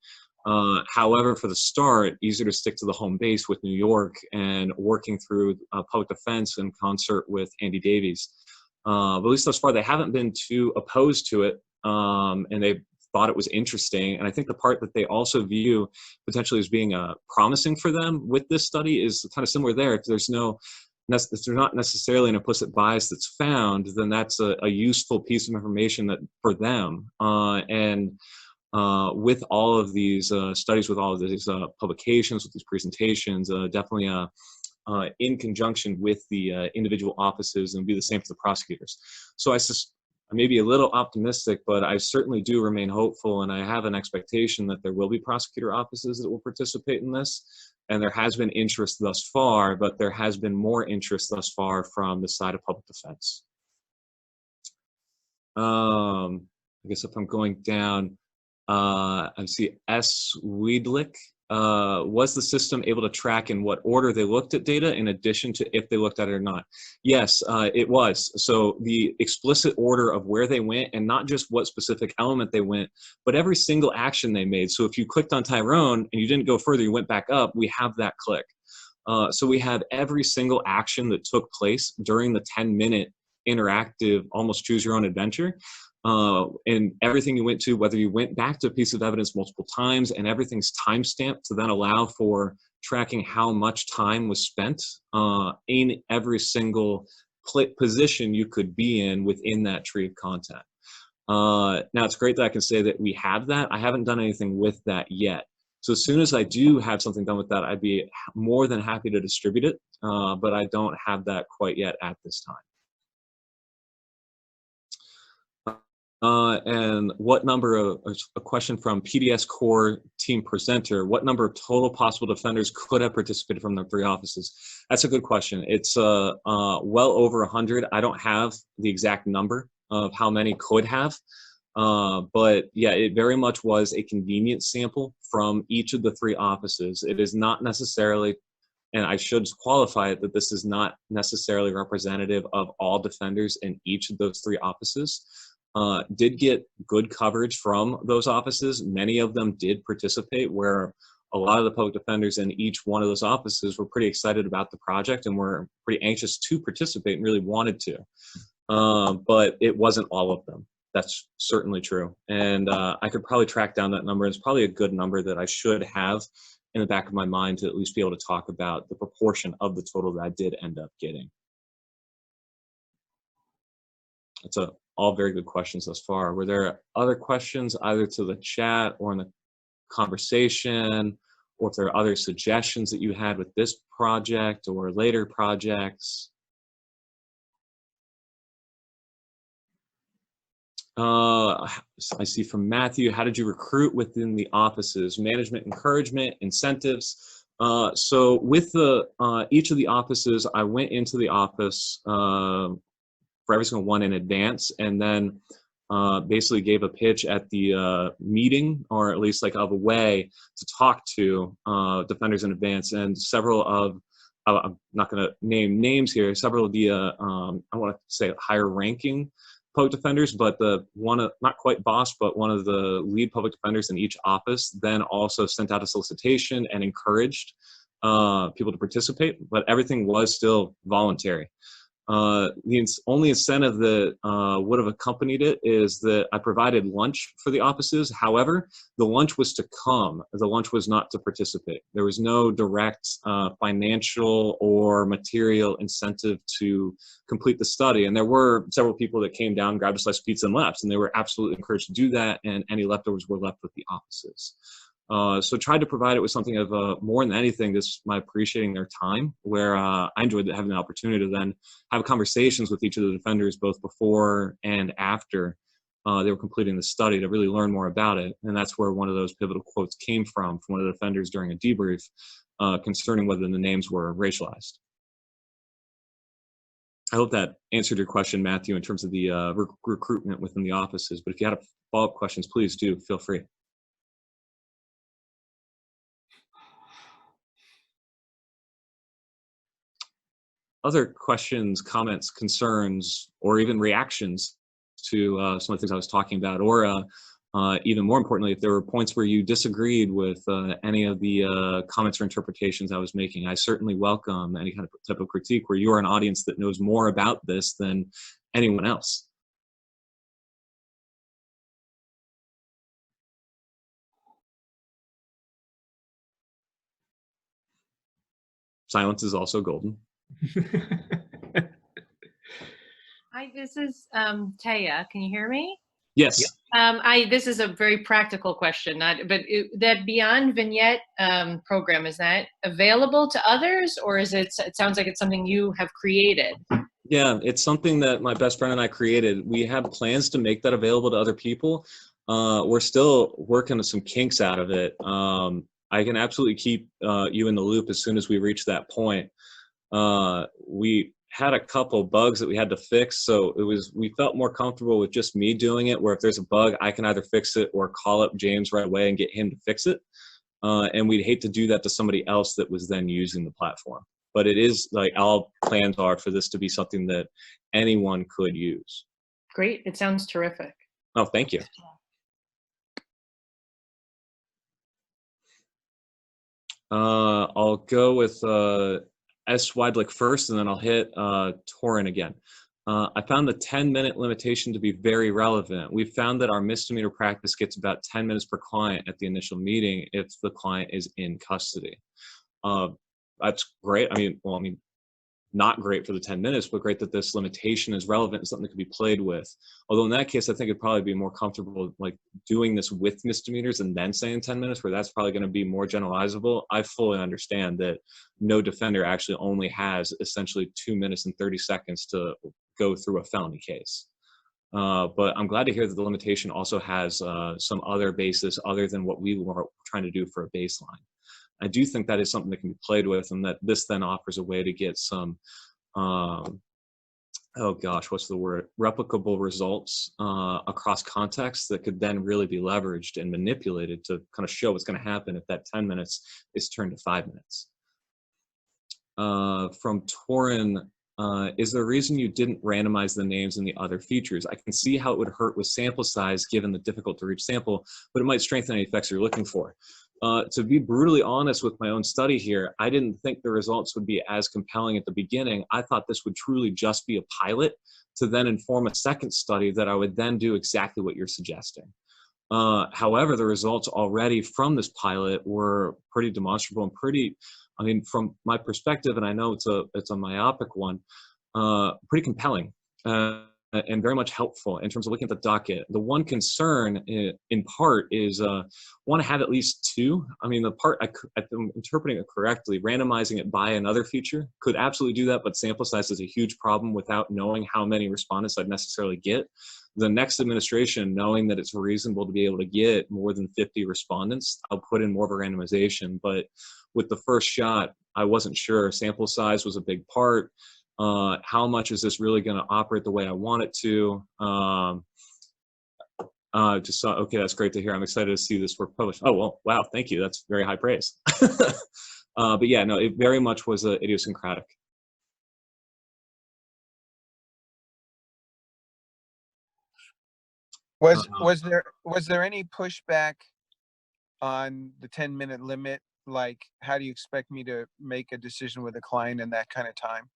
However, for the start, easier to stick to the home base with New York and working through public defense in concert with Andy Davies. But at least thus far, they haven't been too opposed to it, and they thought it was interesting. And I think the part that they also view potentially as being promising for them with this study is kind of similar there. If there's not necessarily an implicit bias that's found, then that's a useful piece of information that for them. With all of these studies, with all of these publications, with these presentations, definitely in conjunction with the individual offices, and be the same for the prosecutors. So I may be a little optimistic, but I certainly do remain hopeful, and I have an expectation that there will be prosecutor offices that will participate in this. And there has been interest thus far, but there has been more interest thus far from the side of public defense. I guess if I'm going down, I see S. Weedlick. Was the system able to track in what order they looked at data in addition to if they looked at it or not? Yes, it was. So the explicit order of where they went, and not just what specific element they went, but every single action they made. So if you clicked on Tyrone and you didn't go further, you went back up, we have that click. So we had every single action that took place during the 10-minute interactive, almost choose your own adventure. And everything you went to, whether you went back to a piece of evidence multiple times, and everything's timestamped to then allow for tracking how much time was spent in every single position you could be in within that tree of content. Now, it's great that I can say that we have that. I haven't done anything with that yet. So as soon as I do have something done with that, I'd be more than happy to distribute it, but I don't have that quite yet at this time. And what number of, a question from PDS Core team presenter, what number of total possible defenders could have participated from the 3 offices? That's a good question. It's well over 100. I don't have the exact number of how many could have, but yeah, it very much was a convenience sample from each of the 3 offices. It is not necessarily, and I should qualify it, that this is not necessarily representative of all defenders in each of those 3 offices. Did get good coverage from those offices. Many of them did participate, where a lot of the public defenders in each one of those offices were pretty excited about the project and were pretty anxious to participate and really wanted to. But it wasn't all of them. That's certainly true. And I could probably track down that number. It's probably a good number that I should have in the back of my mind to at least be able to talk about the proportion of the total that I did end up getting. That's all very good questions thus far. Were there other questions either to the chat or in the conversation, or if there are other suggestions that you had with this project or later projects? I see from Matthew, how did you recruit within the offices? Management encouragement, incentives. So with each of the offices, I went into the office for every single one in advance, and then basically gave a pitch at the meeting, or at least like of a way to talk to defenders in advance. And several of, I'm not going to name names here, several of the, I want to say higher ranking public defenders, but the one, not quite boss, but one of the lead public defenders in each office then also sent out a solicitation and encouraged people to participate, but everything was still voluntary. The only incentive that would have accompanied it is that I provided lunch for the offices. However, the lunch was to come. The lunch was not to participate. There was no direct financial or material incentive to complete the study. And there were several people that came down, grabbed a slice of pizza and left, and they were absolutely encouraged to do that, and any leftovers were left with the offices. So tried to provide it with something of more than anything, just my appreciating their time, where I enjoyed having the opportunity to then have conversations with each of the defenders, both before and after they were completing the study, to really learn more about it. And that's where one of those pivotal quotes came from one of the defenders during a debrief concerning whether the names were racialized. I hope that answered your question, Matthew, in terms of the recruitment within the offices. But if you had follow-up questions, please do feel free. Other questions, comments, concerns, or even reactions to some of the things I was talking about, or even more importantly, if there were points where you disagreed with any of the comments or interpretations I was making, I certainly welcome any kind of type of critique where you are an audience that knows more about this than anyone else. Silence is also golden. Hi, this is Taya. Can you hear me? Yes. This is a very practical question, that Beyond Vignette program, is that available to others, or is it sounds like it's something you have created? Yeah, it's something that my best friend and I created. We have plans to make that available to other people. We're still working on some kinks out of it. I can absolutely keep you in the loop as soon as we reach that point. We had a couple bugs that we had to fix. So we felt more comfortable with just me doing it, where if there's a bug, I can either fix it or call up James right away and get him to fix it. And we'd hate to do that to somebody else that was then using the platform. But it is like, all plans are for this to be something that anyone could use. Great. It sounds terrific. Oh, thank you. I'll go with S. Weidlich first, and then I'll hit Torin again. I found the 10-minute limitation to be very relevant. We found that our misdemeanor practice gets about 10 minutes per client at the initial meeting if the client is in custody. That's great. I mean, not great for the 10 minutes, but great that this limitation is relevant and something that can be played with. Although in that case, I think it'd probably be more comfortable like doing this with misdemeanors and then saying 10 minutes, where that's probably going to be more generalizable. I fully understand that no defender actually only has essentially 2 minutes and 30 seconds to go through a felony case. But I'm glad to hear that the limitation also has some other basis other than what we were trying to do for a baseline. I do think that is something that can be played with, and that this then offers a way to get some, oh gosh, what's the word? Replicable results across contexts that could then really be leveraged and manipulated to kind of show what's going to happen if that 10 minutes is turned to 5 minutes. From Torin, is there a reason you didn't randomize the names and the other features? I can see how it would hurt with sample size given the difficult to reach sample, but it might strengthen any effects you're looking for. To be brutally honest with my own study here, I didn't think the results would be as compelling at the beginning. I thought this would truly just be a pilot to then inform a second study that I would then do exactly what you're suggesting. However, the results already from this pilot were pretty demonstrable and pretty, I mean, from my perspective, and I know it's a myopic one, pretty compelling. And very much helpful in terms of looking at the docket. The one concern in part is want to have at least two. I mean, the part, if I'm interpreting it correctly, randomizing it by another feature could absolutely do that, but sample size is a huge problem without knowing how many respondents I'd necessarily get. The next administration, knowing that it's reasonable to be able to get more than 50 respondents, I'll put in more of a randomization. But with the first shot, I wasn't sure. Sample size was a big part. How much is this really going to operate the way I want it to? Okay, that's great to hear. I'm excited to see this work published. Oh, well, wow, thank you. That's very high praise. But yeah, no, it very much was idiosyncratic. Was there any pushback on the 10-minute limit? Like, how do you expect me to make a decision with a client in that kind of time?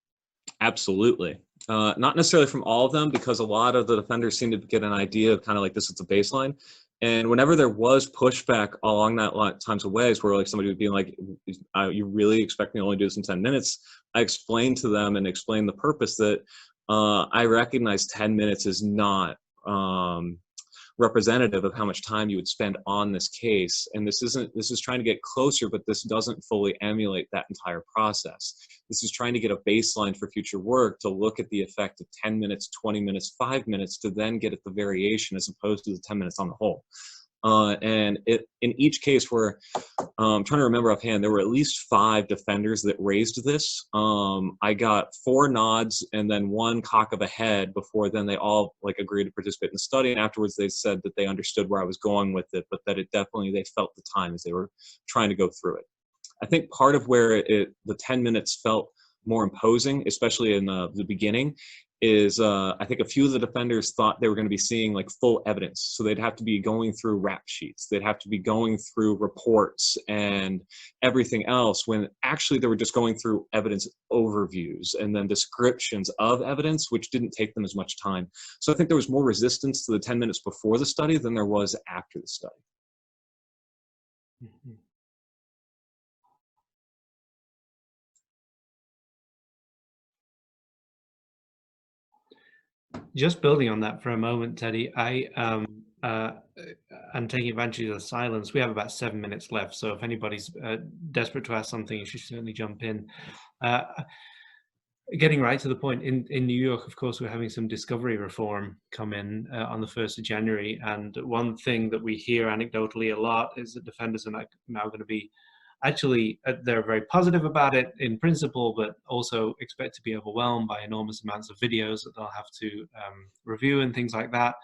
Absolutely. Not necessarily from all of them, because a lot of the defenders seem to get an idea of kind of like this is a baseline. And whenever there was pushback along that times of ways where like somebody would be like, you really expect me to only do this in 10 minutes? I explained to them and explained the purpose that I recognize 10 minutes is not representative of how much time you would spend on this case. And this is trying to get closer, but this doesn't fully emulate that entire process. This is trying to get a baseline for future work to look at the effect of 10 minutes, 20 minutes, 5 minutes to then get at the variation as opposed to the 10 minutes on the whole. And in each case where, I'm trying to remember offhand, there were at least 5 defenders that raised this. I got 4 nods and then 1 cock of a head before then they all like agreed to participate in the study. And afterwards they said that they understood where I was going with it, but that they felt the time as they were trying to go through it. I think part of where the 10 minutes felt more imposing, especially in the beginning, is I think a few of the defenders thought they were going to be seeing like full evidence. So they'd have to be going through rap sheets. They'd have to be going through reports and everything else, when actually they were just going through evidence overviews and then descriptions of evidence, which didn't take them as much time. So I think there was more resistance to the 10 minutes before the study than there was after the study. Mm-hmm. Just building on that for a moment, Teddy, I'm taking advantage of the silence. We have about 7 minutes left, so if anybody's desperate to ask something, you should certainly jump in. Getting right to the point, in New York, of course, we're having some discovery reform come in on the 1st of January. And one thing that we hear anecdotally a lot is that defenders are now going to be actually they're very positive about it in principle, but also expect to be overwhelmed by enormous amounts of videos that they'll have to review and things like that.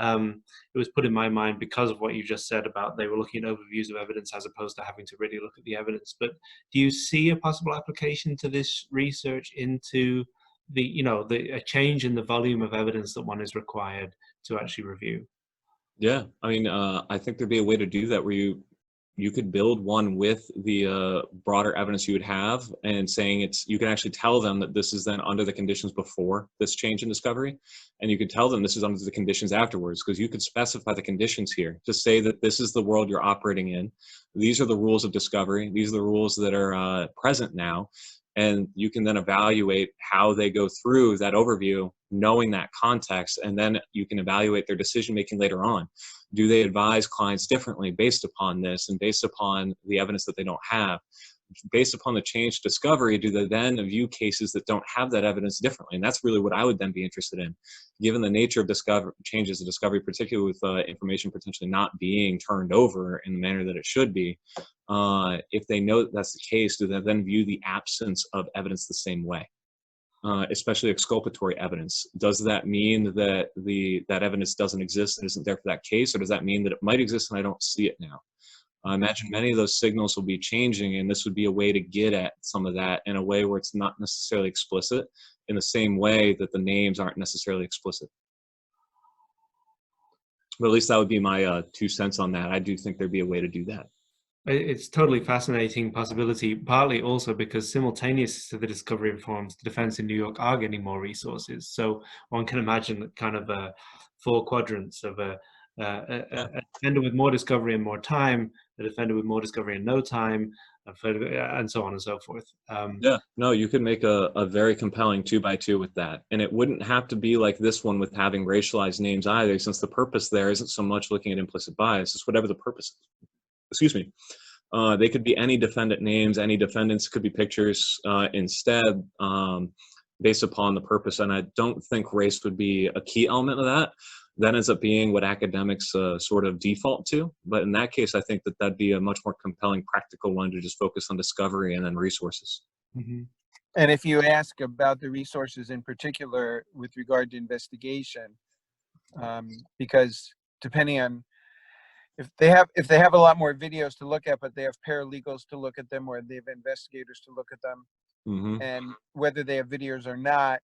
It was put in my mind because of what you just said about they were looking at overviews of evidence as opposed to having to really look at the evidence. But do you see a possible application to this research into a change in the volume of evidence that one is required to actually review? Yeah, I mean, I think there'd be a way to do that where you could build one with the broader evidence you would have, and saying you can actually tell them that this is then under the conditions before this change in discovery, and you could tell them this is under the conditions afterwards, because you could specify the conditions here to say that this is the world you're operating in. These are the rules of discovery. These are the rules that are present now. And you can then evaluate how they go through that overview, knowing that context, and then you can evaluate their decision making later on. Do they advise clients differently based upon this and based upon the evidence that they don't have? Based upon the change discovery, do they then view cases that don't have that evidence differently? And that's really what I would then be interested in, given the nature of changes in discovery, particularly with information potentially not being turned over in the manner that it should be. If they know that that's the case, do they then view the absence of evidence the same way? Especially exculpatory evidence. Does that mean that that evidence doesn't exist and isn't there for that case, or does that mean that it might exist and I don't see it now? I imagine many of those signals will be changing, and this would be a way to get at some of that in a way where it's not necessarily explicit, in the same way that the names aren't necessarily explicit. But at least that would be my 2 cents on that. I do think there'd be a way to do that. It's totally fascinating possibility, partly also because simultaneous to the discovery reforms, the defense in New York are getting more resources. So one can imagine that kind of 4 quadrants of a defender with more discovery and more time, a defender with more discovery and no time, and so on and so forth. Yeah, no, you could make a very compelling 2x2 with that. And it wouldn't have to be like this one with having racialized names either, since the purpose there isn't so much looking at implicit bias, it's whatever the purpose is. Excuse me. They could be any defendant names, any defendants, could be pictures instead, based upon the purpose. And I don't think race would be a key element of that. That ends up being what academics sort of default to. But in that case, I think that that'd be a much more compelling, practical one to just focus on discovery and then resources. Mm-hmm. And if you ask about the resources in particular with regard to investigation, because depending on if they have a lot more videos to look at, but they have paralegals to look at them, or they have investigators to look at them, Mm-hmm. and whether they have videos or not,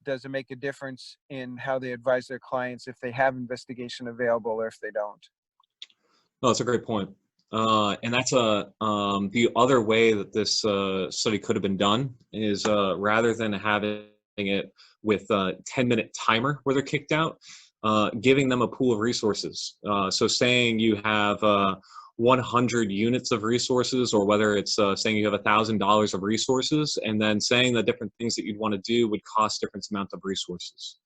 does it make a difference in how they advise their clients if they have investigation available or if they don't? No, that's a great point. And that's the other way that this study could have been done is rather than having it with a 10-minute timer where they're kicked out, giving them a pool of resources. So saying you have 100 units of resources, or whether it's saying you have $1,000 of resources, and then saying the different things that you'd want to do would cost different amounts of resources.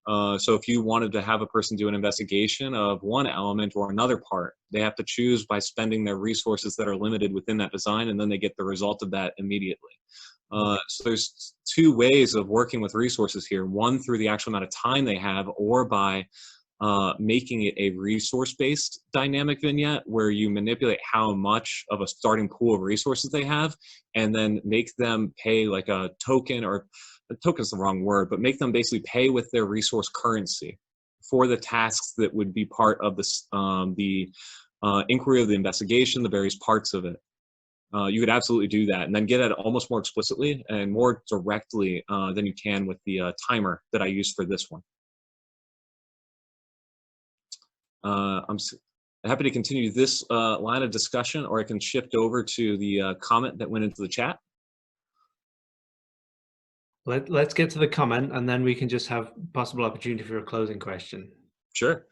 So if you wanted to have a person do an investigation of one element or another part, they have to choose by spending their resources that are limited within that design, and then they get the result of that immediately. So there's 2 ways of working with resources here. One, through the actual amount of time they have, or by making it a resource-based dynamic vignette where you manipulate how much of a starting pool of resources they have, and then make them pay like a token, or a token is the wrong word, but make them basically pay with their resource currency for the tasks that would be part of this, the inquiry of the investigation, the various parts of it. You could absolutely do that, and then get at it almost more explicitly and more directly than you can with the timer that I used for this one. I'm happy to continue this line of discussion, or I can shift over to the comment that went into the chat. Let's get to the comment, and then we can just have possible opportunity for a closing question. Sure.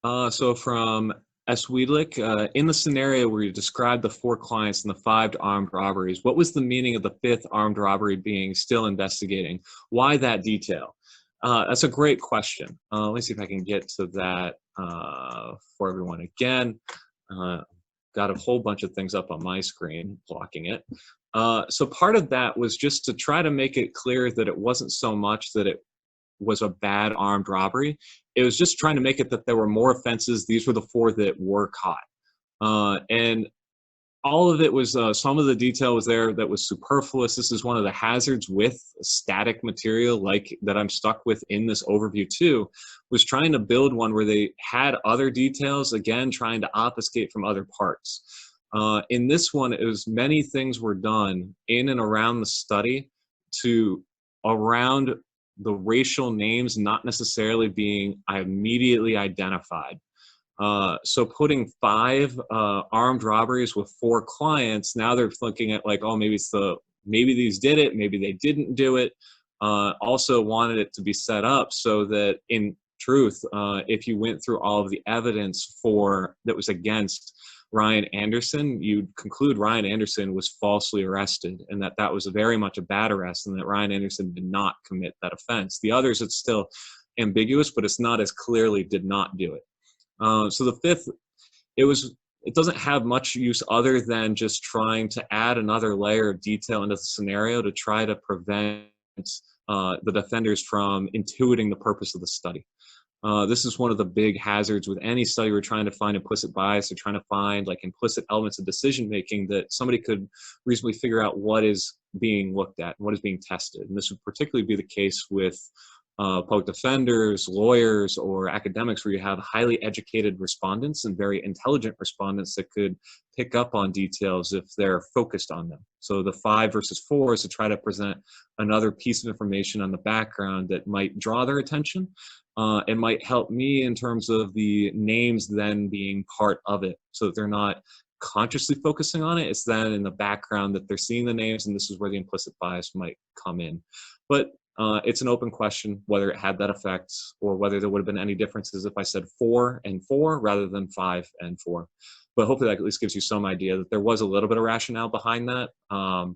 So from S. Wiedlich, in the scenario where you described the 4 clients and the 5 armed robberies, what was the meaning of the 5th armed robbery being still investigating? Why that detail? That's a great question. Let me see if I can get to that for everyone again. Got a whole bunch of things up on my screen blocking it. So part of that was just to try to make it clear that it wasn't so much that it was a bad armed robbery. It was just trying to make it that there were more offenses. These were the 4 that were caught. And all of it was, some of the detail was there that was superfluous. This is one of the hazards with static material like that I'm stuck with in this overview too, was trying to build one where they had other details, again, trying to obfuscate from other parts. In this one, it was many things were done in and around the study to around the racial names not necessarily being immediately identified. So putting 5 armed robberies with 4 clients, now they're looking at like, oh, maybe these did it, maybe they didn't do it. Also wanted it to be set up so that in truth, if you went through all of the evidence that was against Ryan Anderson, you'd conclude Ryan Anderson was falsely arrested and that was very much a bad arrest and that Ryan Anderson did not commit that offense. The others, it's still ambiguous, but it's not as clearly did not do it. So the 5th, it doesn't have much use other than just trying to add another layer of detail into the scenario to try to prevent the defenders from intuiting the purpose of the study. This is one of the big hazards with any study. We're trying to find implicit bias or trying to find like implicit elements of decision making that somebody could reasonably figure out what is being looked at, what is being tested. And this would particularly be the case with public defenders, lawyers, or academics where you have highly educated respondents and very intelligent respondents that could pick up on details if they're focused on them. So the 5 versus 4 is to try to present another piece of information on the background that might draw their attention and might help me in terms of the names then being part of it so that they're not consciously focusing on it. It's then in the background that they're seeing the names, and this is where the implicit bias might come in. But it's an open question whether it had that effect or whether there would have been any differences if I said 4 and 4 rather than 5 and 4. But hopefully that at least gives you some idea that there was a little bit of rationale behind that,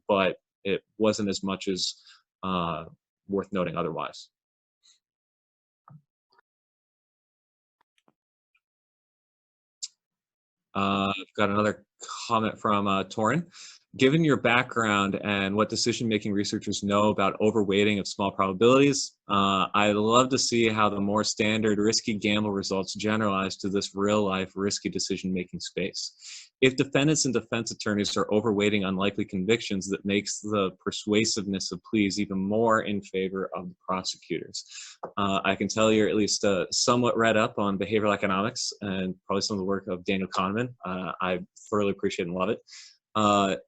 but it wasn't as much as worth noting otherwise. I've got another comment from Torin. Given your background and what decision-making researchers know about overweighting of small probabilities, I'd love to see how the more standard risky gamble results generalize to this real-life risky decision-making space. If defendants and defense attorneys are overweighting unlikely convictions, that makes the persuasiveness of pleas even more in favor of the prosecutors. I can tell you're at least somewhat read up on behavioral economics and probably some of the work of Daniel Kahneman. I thoroughly appreciate and love it.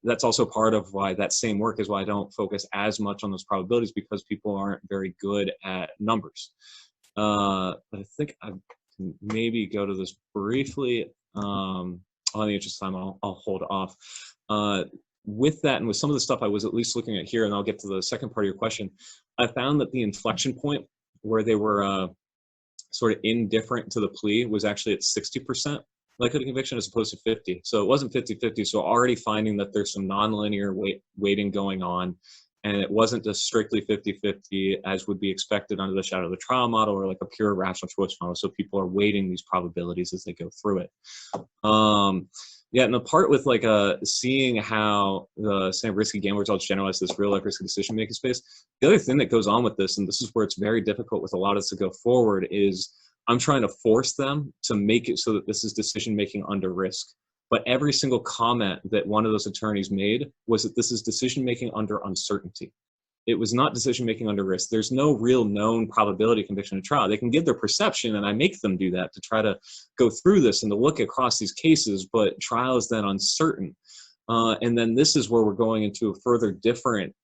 That's also part of why that same work is why I don't focus as much on those probabilities, because people aren't very good at numbers. I think I can maybe go to this briefly. On the interest of time, I'll hold off. With that and with some of the stuff I was at least looking at here, and I'll get to the second part of your question, I found that the inflection point where they were sort of indifferent to the plea was actually at 60% likelihood of conviction as opposed to 50. So it wasn't 50-50. So already finding that there's some nonlinear weighting going on, and it wasn't just strictly 50-50 as would be expected under the shadow of the trial model or like a pure rational choice model. So people are weighting these probabilities as they go through it. Yeah, and the part with like seeing how the same risky gamble results generalize this real life risky decision making space. The other thing that goes on with this, and this is where it's very difficult with a lot of this to go forward, is I'm trying to force them to make it so that this is decision making under risk. But every single comment that one of those attorneys made was that this is decision making under uncertainty. It was not decision making under risk. There's no real known probability of conviction in trial. They can give their perception, and I make them do that to try to go through this and to look across these cases, but trial is then uncertain. And then this is where we're going into a further different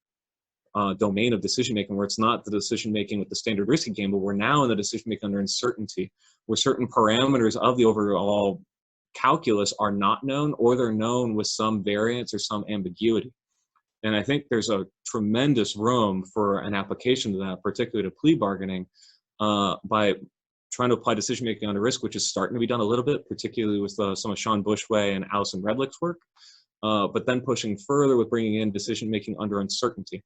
domain of decision making, where it's not the decision making with the standard risky game, but we're now in the decision making under uncertainty, where certain parameters of the overall calculus are not known, or they're known with some variance or some ambiguity. And I think there's a tremendous room for an application to that, particularly to plea bargaining, by trying to apply decision making under risk, which is starting to be done a little bit, particularly with some of Sean Bushway and Alison Redlick's work, but then pushing further with bringing in decision making under uncertainty.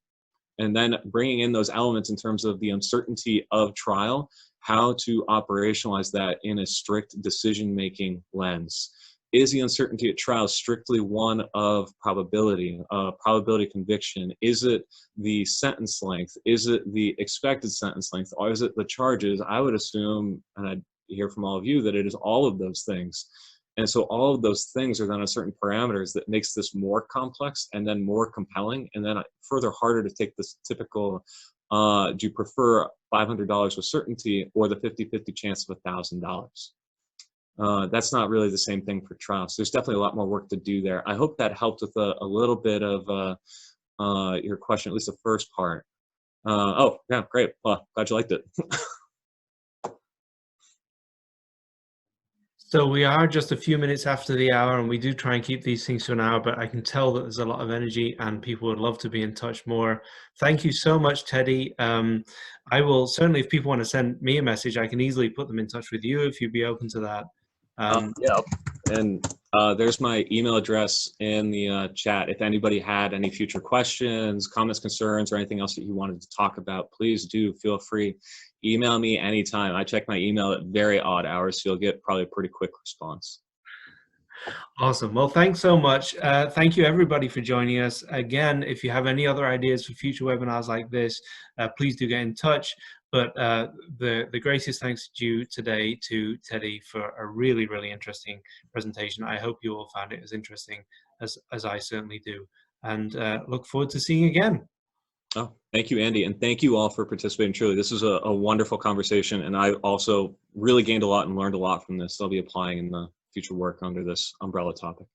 And then bringing in those elements in terms of the uncertainty of trial, how to operationalize that in a strict decision-making lens. Is the uncertainty at trial strictly one of probability, probability conviction? Is it the sentence length? Is it the expected sentence length? Or is it the charges? I would assume, and I'd hear from all of you, that it is all of those things. And so all of those things are then on certain parameters that makes this more complex and then more compelling, and then further harder to take this typical, do you prefer $500 with certainty or the 50-50 chance of $1,000? That's not really the same thing for trials. There's definitely a lot more work to do there. I hope that helped with a little bit of your question, at least the first part. Oh, yeah, great. Well, glad you liked it. So we are just a few minutes after the hour, and we do try and keep these things to an hour, but I can tell that there's a lot of energy and people would love to be in touch more. Thank you so much, Teddy. I will certainly, if people want to send me a message, I can easily put them in touch with you if you'd be open to that. Yeah, and there's my email address in the chat. If anybody had any future questions, comments, concerns, or anything else that you wanted to talk about, please do feel free. Email me anytime. I check my email at very odd hours, so you'll get probably a pretty quick response. Awesome. Well, thanks so much. Thank you, everybody, for joining us. Again, if you have any other ideas for future webinars like this, please do get in touch. But the greatest thanks due today to Teddy for a really, really interesting presentation. I hope you all found it as interesting as I certainly do. And look forward to seeing you again. Oh, thank you, Andy. And thank you all for participating. Truly, this was a wonderful conversation. And I also really gained a lot and learned a lot from this. I'll be applying in the future work under this umbrella topic.